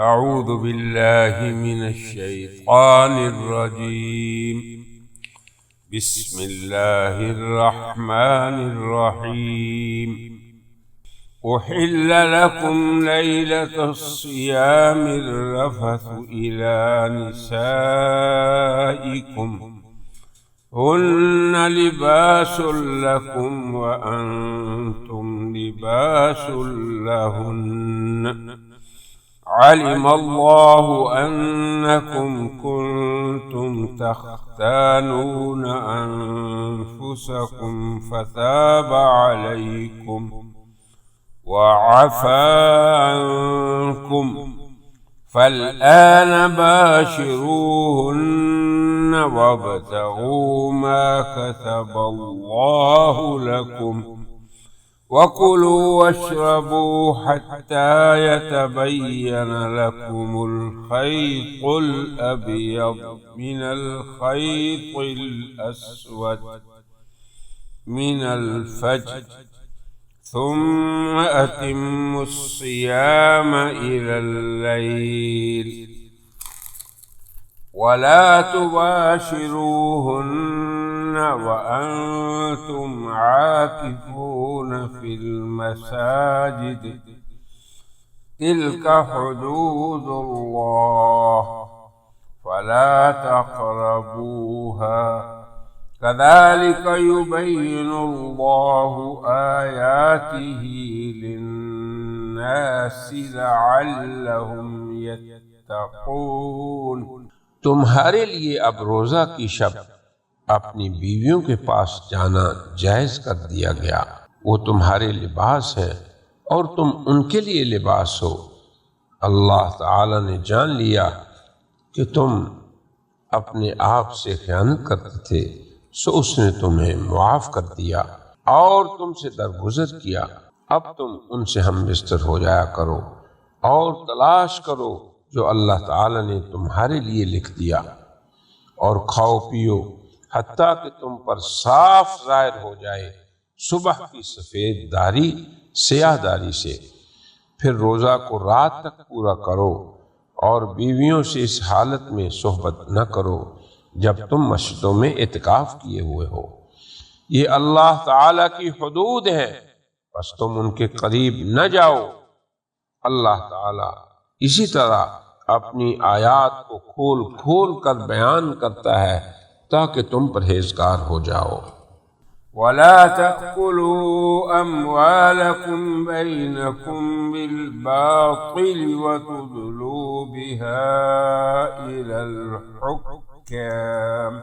أعوذ بالله من الشيطان الرجيم. بسم الله الرحمن الرحيم. أحل لكم ليلة الصيام الرفث إلى نسائكم هن لباس لكم وأنتم لباس لهن. علم الله أنكم كنتم تختانون أنفسكم فتاب عليكم وعفى عنكم فالآن باشروهن وابتغوا ما كتب الله لكم وكلوا واشربوا حتى يتبين لكم الخيط الأبيض من الخيط الأسود من الفجر ثم أتموا الصيام إلى الليل ولا تباشروهن وأنتم عاكفون في المساجد تلك حدود الله فلا تقربوها كذلك يبين الله آياته للناس لعلهم يتقون۔ تمہارے لیے اب روزہ کی شب اپنی بیویوں کے پاس جانا جائز کر دیا گیا۔ وہ تمہارے لباس ہیں اور تم ان کے لیے لباس ہو۔ اللہ تعالی نے جان لیا کہ تم اپنے آپ سے خیانت کرتے تھے، سو اس نے تمہیں معاف کر دیا اور تم سے درگزر کیا۔ اب تم ان سے ہم بستر ہو جایا کرو اور تلاش کرو جو اللہ تعالی نے تمہارے لیے لکھ دیا، اور کھاؤ پیو حتیٰ کہ تم پر صاف ظاہر ہو جائے صبح کی سفید داری سیاہ داری سے۔ پھر روزہ کو رات تک پورا کرو اور بیویوں سے اس حالت میں صحبت نہ کرو جب تم مسجدوں میں اعتکاف کیے ہوئے ہو۔ یہ اللہ تعالی کی حدود ہیں، بس تم ان کے قریب نہ جاؤ۔ اللہ تعالی اسی طرح اپنی آیات کو کھول کھول کر بیان کرتا ہے تاکہ تم پرہیزگار ہو جاؤ۔ ولا تأكلوا أموالكم بينكم بالباطل وتدلوا بها إلى الحكام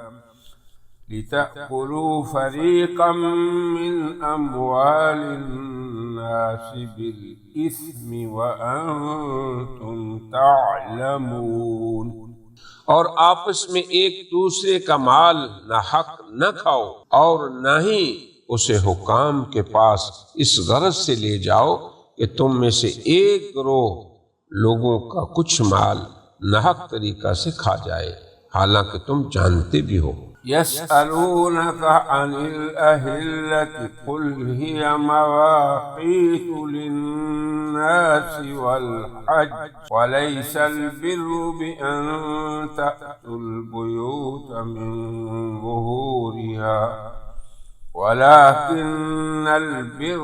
لتأكلوا فريقا من أموال الناس بالإثم وأنتم تعلمون۔ اور آپس میں ایک دوسرے کا مال نہ حق نہ کھاؤ اور نہ ہی اسے حکام کے پاس اس غرض سے لے جاؤ کہ تم میں سے ایک گروہ لوگوں کا کچھ مال ناحق طریقہ سے کھا جائے، حالانکہ تم جانتے بھی ہو۔ يسألونك عن الأهلة قل هي مواقيت للناس والحج وليس البر بأن تأتوا البيوت من ظهورها ولكن البر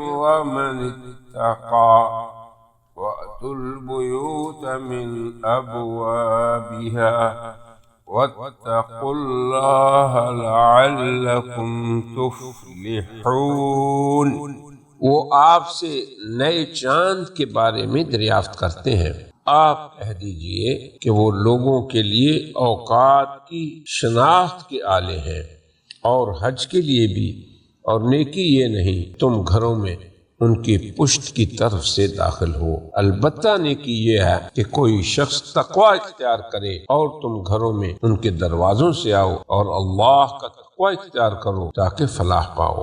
من اتقى وأتوا البيوت من أبوابها واتقوا الله لعلكم تفلحون۔ وہ آپ سے نئے چاند کے بارے میں دریافت کرتے ہیں، آپ کہہ دیجئے کہ وہ لوگوں کے لیے اوقات کی شناخت کے آلے ہیں اور حج کے لیے بھی، اور نیکی یہ نہیں تم گھروں میں ان کی پشت کی طرف سے داخل ہو۔ البتہ نیکی یہ ہے کہ کوئی شخص تقوی اختیار کرے اور تم گھروں میں ان کے دروازوں سے آؤ اور اللہ کا تقوی اختیار کرو تاکہ فلاح پاؤ۔